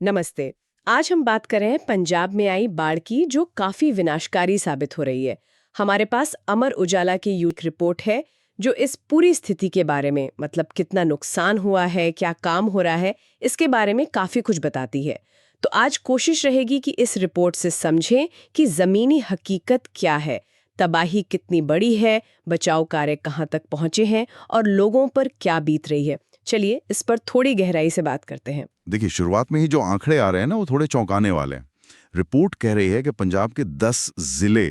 नमस्ते। आज हम बात कर रहे हैं पंजाब में आई बाढ़ की, जो काफी विनाशकारी साबित हो रही है। हमारे पास अमर उजाला की यूथ रिपोर्ट है जो इस पूरी स्थिति के बारे में, मतलब कितना नुकसान हुआ है, क्या काम हो रहा है, इसके बारे में काफी कुछ बताती है। तो आज कोशिश रहेगी कि इस रिपोर्ट से समझें कि जमीनी हकीकत क्या है, तबाही कितनी बड़ी है, बचाव कार्य कहाँ तक पहुंचे हैं और लोगों पर क्या बीत रही है। चलिए इस पर थोड़ी गहराई से बात करते हैं। देखिए, शुरुआत में ही जो आंकड़े आ रहे हैं ना, वो थोड़े चौंकाने वाले हैं। रिपोर्ट कह रही है कि पंजाब के 10 जिले,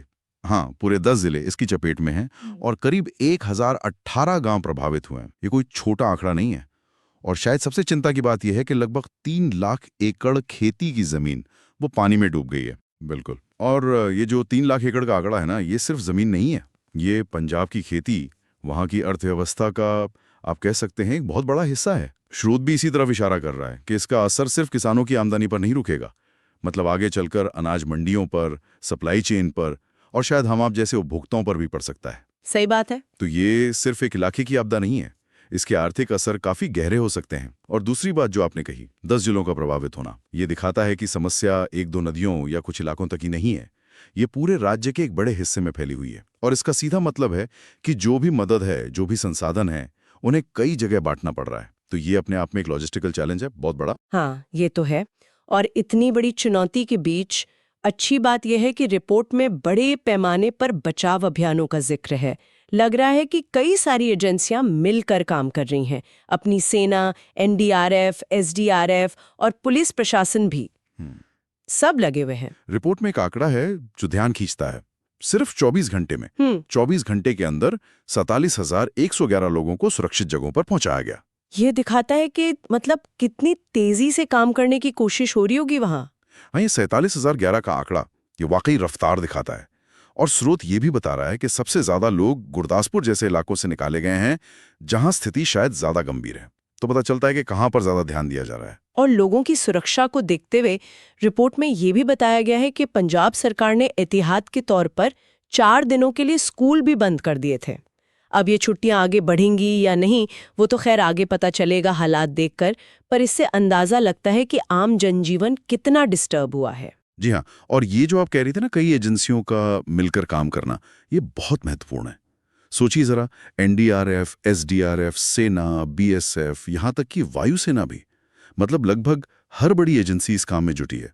हाँ पूरे 10 जिले इसकी चपेट में हैं और करीब 1018 गांव प्रभावित हुए हैं। ये कोई छोटा आंकड़ा नहीं है। और शायद सबसे चिंता की बात यह है कि लगभग 3 लाख एकड़ खेती की जमीन वो पानी में डूब गई है। बिल्कुल। और ये जो 3 लाख एकड़ का आंकड़ा है ना, ये सिर्फ जमीन नहीं है। ये पंजाब की खेती, वहाँ की अर्थव्यवस्था का आप कह सकते हैं एक बहुत बड़ा हिस्सा है। स्रोत भी इसी तरफ इशारा कर रहा है कि इसका असर सिर्फ किसानों की आमदनी पर नहीं रुकेगा, मतलब आगे चलकर अनाज मंडियों पर, सप्लाई चेन पर और शायद हम आप जैसे उपभोक्ताओं पर भी पड़ सकता है। सही बात है। तो ये सिर्फ एक इलाके की आपदा नहीं है, इसके आर्थिक असर काफी गहरे हो सकते हैं। और दूसरी बात जो आपने कही, 10 जिलों का प्रभावित होना, ये दिखाता है कि समस्या एक दो नदियों या कुछ इलाकों तक ही नहीं है, ये पूरे राज्य के एक बड़े हिस्से में फैली हुई है। और इसका सीधा मतलब है कि जो भी मदद है, जो भी संसाधन है, उन्हें कई जगह बांटना पड़ रहा है। तो ये अपने आप में एक लॉजिस्टिकल चैलेंज है, बहुत बड़ा। हाँ, ये तो है। और इतनी बड़ी चुनौती के बीच अच्छी बात यह है कि रिपोर्ट में बड़े पैमाने पर बचाव अभियानों का जिक्र है। लग रहा है कि कई सारी एजेंसियां मिलकर काम कर रही हैं। अपनी सेना, एनडीआरएफ, एसडीआरएफ और पुलिस प्रशासन भी सब लगे हुए हैं। रिपोर्ट में एक आंकड़ा है जो ध्यान खींचता है। सिर्फ 24 घंटे में, 24 घंटे के अंदर 47,111 लोगों को सुरक्षित जगहों पर पहुंचाया गया। ये दिखाता है कि मतलब कितनी तेजी से काम करने की कोशिश हो रही होगी वहां। हाँ, ये 47,011 का आंकड़ा ये वाकई रफ्तार दिखाता है। और स्रोत ये भी बता रहा है कि सबसे ज्यादा लोग गुरदासपुर जैसे इलाकों से निकाले गए हैं, जहां स्थिति शायद ज्यादा गंभीर है। तो पता चलता है कि कहां पर ज्यादा ध्यान दिया जा रहा है। और लोगों की सुरक्षा को देखते हुए रिपोर्ट में ये भी बताया गया है कि पंजाब सरकार ने एहतियात के तौर पर 4 दिनों के लिए स्कूल भी बंद कर दिए थे। अब ये छुट्टियां आगे बढ़ेंगी या नहीं, वो तो खैर आगे पता चलेगा हालात देखकर, पर इससे अंदाजा लगता है कि आम जनजीवन कितना डिस्टर्ब हुआ है। जी हाँ, और ये जो आप कह रही थी ना, कई एजेंसियों का मिलकर काम करना, ये बहुत महत्वपूर्ण है। सोचिए जरा, एनडीआरएफ, एसडीआरएफ, सेना, बीएसएफ, यहां तक कि वायुसेना भी, मतलब लगभग हर बड़ी एजेंसी इस काम में जुटी है।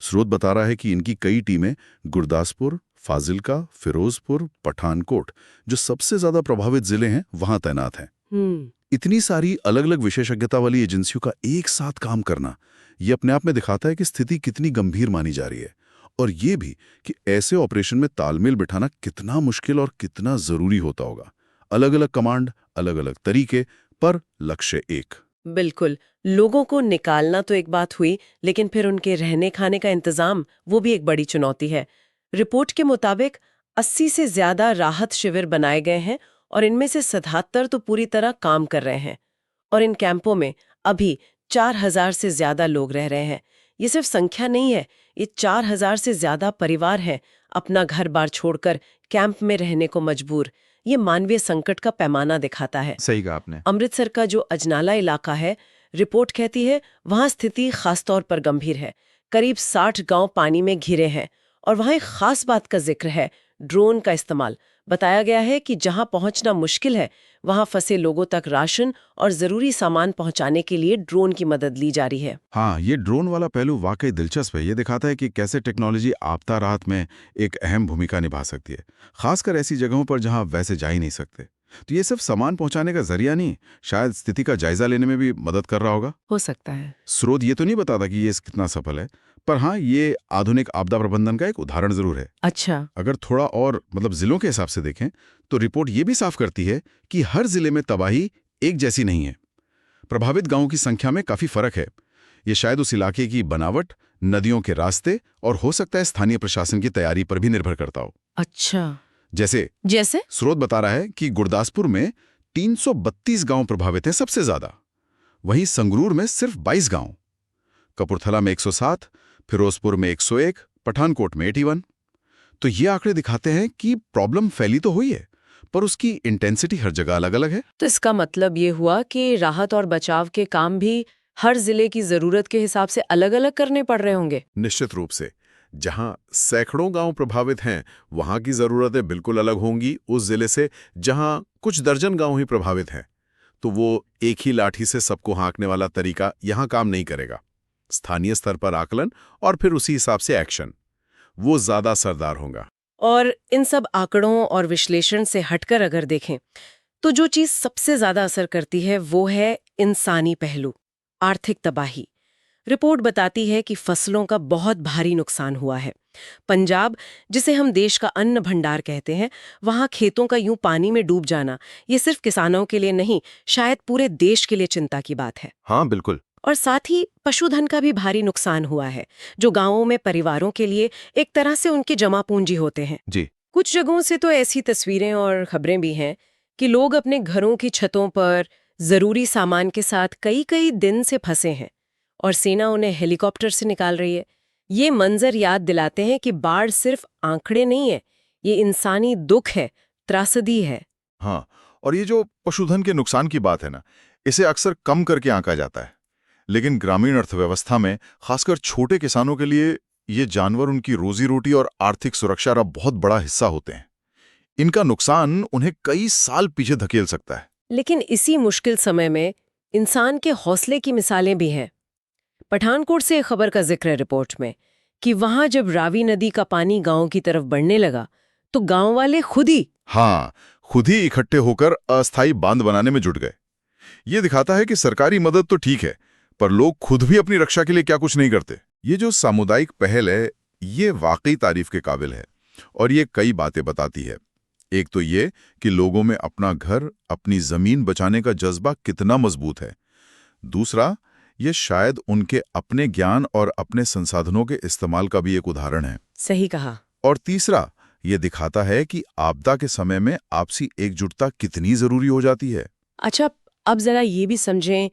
स्रोत बता रहा है कि इनकी कई टीमें गुरदासपुर, फाजिलका, फिरोजपुर, पठानकोट, जो सबसे ज्यादा प्रभावित जिले हैं, वहां तैनात हैं। इतनी सारी अलग अलग विशेषज्ञता वाली एजेंसियों का एक साथ काम करना, ये अपने आप में दिखाता है कि स्थिति कितनी गंभीर मानी जा रही है। और ये भी कि ऐसे ऑपरेशन में तालमेल बिठाना कितना मुश्किल और कितना जरूरी होता होगा। अलग अलग कमांड, अलग अलग तरीके, पर लक्ष्य एक। बिल्कुल। लोगों को निकालना तो एक बात हुई, लेकिन फिर उनके रहने खाने का इंतजाम, वो भी एक बड़ी चुनौती है। रिपोर्ट के मुताबिक 80 से ज्यादा राहत शिविर बनाए गए हैं और इनमें से 77 तो पूरी तरह काम कर रहे हैं। और इन कैंपों में अभी 4,000 से ज्यादा लोग रह रहे हैं। ये सिर्फ संख्या नहीं है, ये 4,000 से ज्यादा परिवार हैं अपना घर बार छोड़कर कैंप में रहने को मजबूर। ये मानवीय संकट का पैमाना दिखाता है। सही कहा आपने। अमृतसर का जो अजनाला इलाका है, रिपोर्ट कहती है वहां स्थिति खासतौर पर गंभीर है। करीब 60 गांव पानी में घिरे हैं और वहां एक खास बात का जिक्र है, ड्रोन का इस्तेमाल। बताया गया है कि जहां पहुंचना मुश्किल है, वहां फंसे लोगों तक राशन और जरूरी सामान पहुंचाने के लिए ड्रोन की मदद ली जा रही है। हाँ, ये ड्रोन वाला पहलू वाकई दिलचस्प है। ये दिखाता है कि कैसे टेक्नोलॉजी आपदा राहत में एक अहम भूमिका निभा सकती है, खासकर ऐसी जगहों पर जहां वैसे जा ही नहीं सकते। तो ये सिर्फ सामान पहुंचाने का जरिया नहीं, शायद स्थिति का जायजा लेने में भी मदद कर रहा होगा। हो सकता है। स्रोत ये तो नहीं बताता कि ये कितना सफल है, पर हाँ, ये आधुनिक आपदा प्रबंधन का एक उदाहरण जरूर है। अच्छा। अगर थोड़ा और मतलब जिलों के हिसाब से देखें, तो रिपोर्ट ये भी साफ करती है कि हर जिले में तबाही एक जैसी नहीं है। प्रभावित गांवों की संख्या में काफी फर्क है। ये शायद उस इलाके की बनावट, नदियों के रास्ते और हो सकता है स्थानीय प्रशासन की तैयारी पर भी निर्भर करता हो। अच्छा। जैसे स्रोत बता रहा है कि गुरदासपुर में 332 गांव प्रभावित हैं सबसे ज्यादा, वहीं संगरूर में सिर्फ 22 गांव, कपूरथला में 107, फिरोजपुर में 101, पठानकोट में 81। तो ये आंकड़े दिखाते हैं कि प्रॉब्लम फैली तो हुई है, पर उसकी इंटेंसिटी हर जगह अलग अलग है। तो इसका मतलब ये हुआ कि राहत और बचाव के काम भी हर जिले की जरूरत के हिसाब से अलग-अलग करने पड़ रहे होंगे। निश्चित रूप से। जहां सैकड़ों गांव प्रभावित हैं, वहां की जरूरतें बिल्कुल अलग होंगी उस जिले से जहां कुछ दर्जन गांव ही प्रभावित हैं। तो वो एक ही लाठी से सबको हाँकने वाला तरीका यहां काम नहीं करेगा। स्थानीय स्तर पर आकलन और फिर उसी हिसाब से एक्शन, वो ज्यादा असरदार होगा। और इन सब आंकड़ों और विश्लेषण से हटकर अगर देखें तो जो चीज सबसे ज्यादा असर करती है वो है इंसानी पहलू, आर्थिक तबाही। रिपोर्ट बताती है कि फसलों का बहुत भारी नुकसान हुआ है। पंजाब, जिसे हम देश का अन्न भंडार कहते हैं, वहां खेतों का यूं पानी में डूब जाना ये सिर्फ किसानों के लिए नहीं, शायद पूरे देश के लिए चिंता की बात है। हाँ बिल्कुल। और साथ ही पशुधन का भी भारी नुकसान हुआ है, जो गांवों में परिवारों के लिए एक तरह से उनके जमा पूंजी होते हैं। जी। कुछ जगहों से तो ऐसी तस्वीरें और खबरें भी हैं कि लोग अपने घरों की छतों पर जरूरी सामान के साथ कई कई दिन से फंसे हैं और सेना उन्हें हेलीकॉप्टर से निकाल रही है। ये मंजर याद दिलाते हैं कि बाढ़ सिर्फ आंकड़े नहीं है, ये इंसानी दुख है, त्रासदी है। हाँ, और ये जो पशुधन के नुकसान की बात है ना, इसे अक्सर कम करके आंका जाता है, लेकिन ग्रामीण अर्थव्यवस्था में खासकर छोटे किसानों के लिए ये जानवर उनकी रोजी रोटी और आर्थिक सुरक्षा का बहुत बड़ा हिस्सा होते हैं। इनका नुकसान उन्हें कई साल पीछे धकेल सकता है। लेकिन इसी मुश्किल समय में इंसान के हौसले की मिसालें भी हैं। पठानकोट से एक खबर का जिक्र है रिपोर्ट में कि वहां जब रावी नदी का पानी गांव की तरफ बढ़ने लगा तो गांव वाले खुद ही इकट्ठे होकर अस्थायी बांध बनाने में जुट गए। ये दिखाता है कि सरकारी मदद तो ठीक है, पर लोग खुद भी अपनी रक्षा के लिए क्या कुछ नहीं करते। ये जो सामुदायिक पहल है, ये वाकई तारीफ के काबिल है और ये कई बातें बताती है। एक तो ये कि लोगों में अपना घर, अपनी जमीन बचाने का जज्बा कितना मजबूत है। दूसरा, ये शायद उनके अपने ज्ञान और अपने संसाधनों के इस्तेमाल का भी एक उदाहरण है। सही कहा। और तीसरा, ये दिखाता है कि आपदा के समय में आपसी एकजुटता कितनी जरूरी हो जाती है। अच्छा, अब जरा ये भी समझें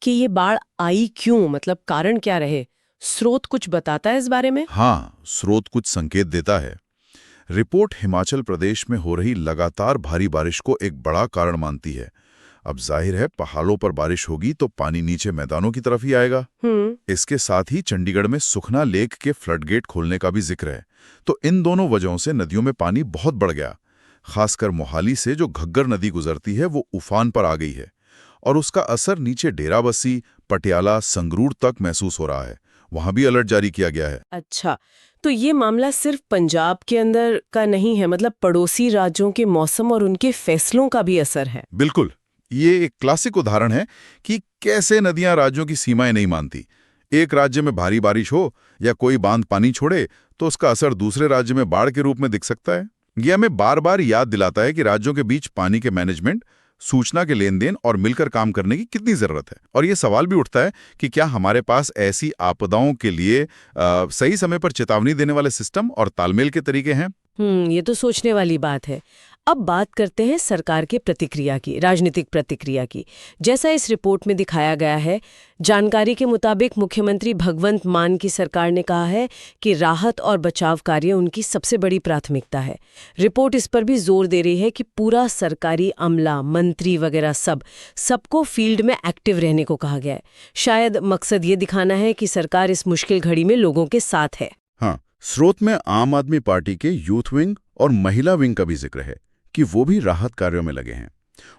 कि ये बाढ़ आई क्यों, मतलब कारण क्या रहे। स्रोत कुछ बताता है इस बारे में? हाँ, स्रोत कुछ संकेत देता है। रिपोर्ट हिमाचल प्रदेश में हो रही लगातार भारी बारिश को एक बड़ा कारण मानती है। अब जाहिर है, पहाड़ों पर बारिश होगी तो पानी नीचे मैदानों की तरफ ही आएगा। इसके साथ ही चंडीगढ़ में सुखना लेक के फ्लडगेट खोलने का भी जिक्र है। तो इन दोनों वजहों से नदियों में पानी बहुत बढ़ गया। खासकर मोहाली से जो घग्गर नदी गुजरती है वो उफान पर आ गई है और उसका असर नीचे डेराबस्सी, पटियाला, संगरूर तक महसूस हो रहा है। वहां भी अलर्ट जारी किया गया है। अच्छा, तो ये मामला सिर्फ पंजाब के अंदर का नहीं है, मतलब पड़ोसी राज्यों के मौसम और उनके फैसलों का भी असर है। बिल्कुल, ये एक क्लासिक उदाहरण है कि कैसे नदियां राज्यों की सीमाएं नहीं मानती। एक राज्य में भारी बारिश हो या कोई बांध पानी छोड़े तो उसका असर दूसरे राज्य में बाढ़ के रूप में दिख सकता है। ये हमें बार बार याद दिलाता है कि राज्यों के बीच पानी के मैनेजमेंट, सूचना के लेन देन और मिलकर काम करने की कितनी जरूरत है। और ये सवाल भी उठता है कि क्या हमारे पास ऐसी आपदाओं के लिए सही समय पर चेतावनी देने वाले सिस्टम और तालमेल के तरीके हैं। ये तो सोचने वाली बात है। अब बात करते हैं सरकार के प्रतिक्रिया की, राजनीतिक प्रतिक्रिया की। जैसा इस रिपोर्ट में दिखाया गया है, जानकारी के मुताबिक मुख्यमंत्री भगवंत मान की सरकार ने कहा है कि राहत और बचाव कार्य उनकी सबसे बड़ी प्राथमिकता है। रिपोर्ट इस पर भी जोर दे रही है कि पूरा सरकारी अमला, मंत्री वगैरह सबको फील्ड में एक्टिव रहने को कहा गया है। शायद मकसद ये दिखाना है कि सरकार इस मुश्किल घड़ी में लोगों के साथ है। हाँ, स्रोत में आम आदमी पार्टी के यूथ विंग और महिला विंग का भी जिक्र है कि वो भी राहत कार्यों में लगे हैं।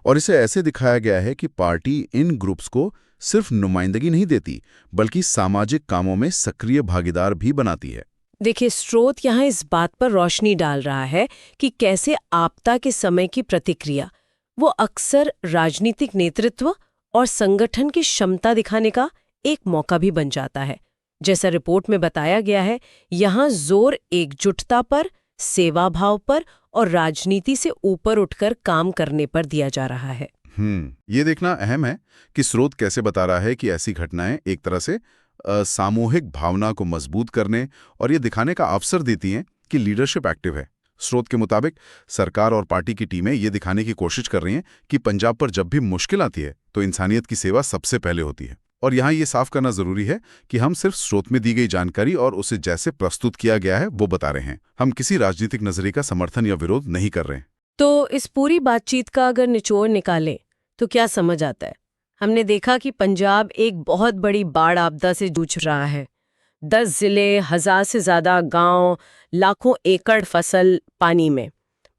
और इसे ऐसे दिखाया गया है कि पार्टी इन ग्रुप्स को सिर्फ नुमाइंदगी नहीं देती, बल्कि सामाजिक कामों में सक्रिय भागीदार भी बनाती है। देखिए, स्रोत यहाँ इस बात पर रोशनी डाल रहा है कि कैसे आपदा के समय की प्रतिक्रिया वो अक्सर राजनीतिक नेतृत्व और संगठन की क्षमता दिखाने का एक मौका भी बन जाता है। जैसा रिपोर्ट में बताया गया है, यहाँ जोर एकजुटता पर, सेवा भाव पर और राजनीति से ऊपर उठकर काम करने पर दिया जा रहा है। ये देखना अहम है कि स्रोत कैसे बता रहा है कि ऐसी घटनाएं एक तरह से सामूहिक भावना को मजबूत करने और ये दिखाने का अवसर देती हैं कि लीडरशिप एक्टिव है। स्रोत के मुताबिक सरकार और पार्टी की टीमें ये दिखाने की कोशिश कर रही हैं कि पंजाब पर जब भी मुश्किल आती है तो इंसानियत की सेवा सबसे पहले होती है। और यहाँ ये साफ करना जरूरी है कि हम सिर्फ स्रोत में दी गई जानकारी और उसे जैसे प्रस्तुत किया गया है वो बता रहे हैं। हम किसी राजनीतिक नजरिए का समर्थन या विरोध नहीं कर रहे हैं। तो इस पूरी बातचीत का अगर निचोड़ निकालें तो क्या समझ आता है? हमने देखा कि पंजाब एक बहुत बड़ी बाढ़ आपदा से जूझ रहा है। 10 जिले, 1000 से ज्यादा गांव, लाखों एकड़ फसल पानी में।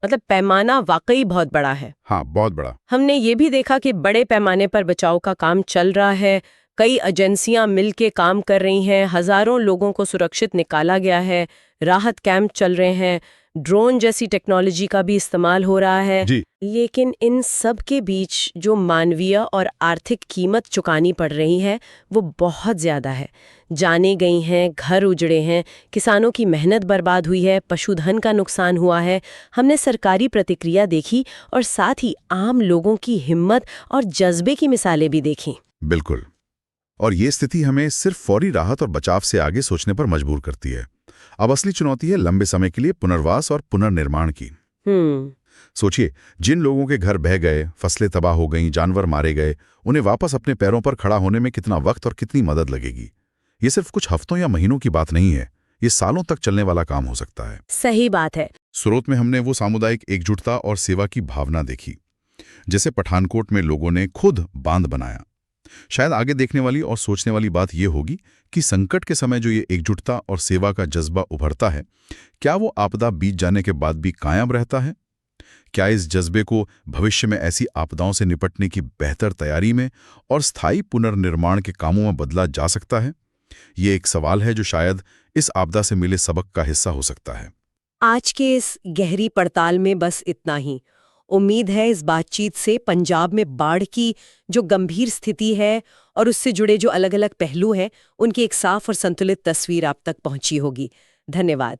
मतलब पैमाना वाकई बहुत बड़ा है। हाँ, बहुत बड़ा। हमने ये भी देखा कि बड़े पैमाने पर बचाव का काम चल रहा है। कई एजेंसियां मिलके काम कर रही हैं, हजारों लोगों को सुरक्षित निकाला गया है, राहत कैंप चल रहे हैं, ड्रोन जैसी टेक्नोलॉजी का भी इस्तेमाल हो रहा है। जी। लेकिन इन सब के बीच जो मानवीय और आर्थिक कीमत चुकानी पड़ रही है वो बहुत ज्यादा है। जाने गई हैं, घर उजड़े हैं, किसानों की मेहनत बर्बाद हुई है, पशुधन का नुकसान हुआ है। हमने सरकारी प्रतिक्रिया देखी और साथ ही आम लोगों की हिम्मत और जज्बे की मिसालें भी देखी। बिल्कुल। और ये स्थिति हमें सिर्फ फौरी राहत और बचाव से आगे सोचने पर मजबूर करती है। अब असली चुनौती है लंबे समय के लिए पुनर्वास और पुनर्निर्माण की। सोचिए, जिन लोगों के घर बह गए, फसलें तबाह हो गईं, जानवर मारे गए, उन्हें वापस अपने पैरों पर खड़ा होने में कितना वक्त और कितनी मदद लगेगी। ये सिर्फ कुछ हफ्तों या महीनों की बात नहीं है, ये सालों तक चलने वाला काम हो सकता है। सही बात है। स्रोत में हमने वो सामुदायिक एकजुटता और सेवा की भावना देखी, जैसे पठानकोट में लोगों ने खुद बांध बनाया। शायद आगे देखने वाली और सोचने वाली बात यह होगी कि संकट के समय जो ये एकजुटता और सेवा का जज्बा उभरता है, क्या वो आपदा बीत जाने के बाद भी कायम रहता है? क्या इस जज्बे को भविष्य में ऐसी आपदाओं से निपटने की बेहतर तैयारी में और स्थायी पुनर्निर्माण के कामों में बदला जा सकता है? ये एक सवाल है जो शायद इस आपदा से मिले सबक का हिस्सा हो सकता है। आज के इस गहरी पड़ताल में बस इतना ही। उम्मीद है इस बातचीत से पंजाब में बाढ़ की जो गंभीर स्थिति है और उससे जुड़े जो अलग-अलग पहलू हैं, उनकी एक साफ और संतुलित तस्वीर आप तक पहुंची होगी। धन्यवाद।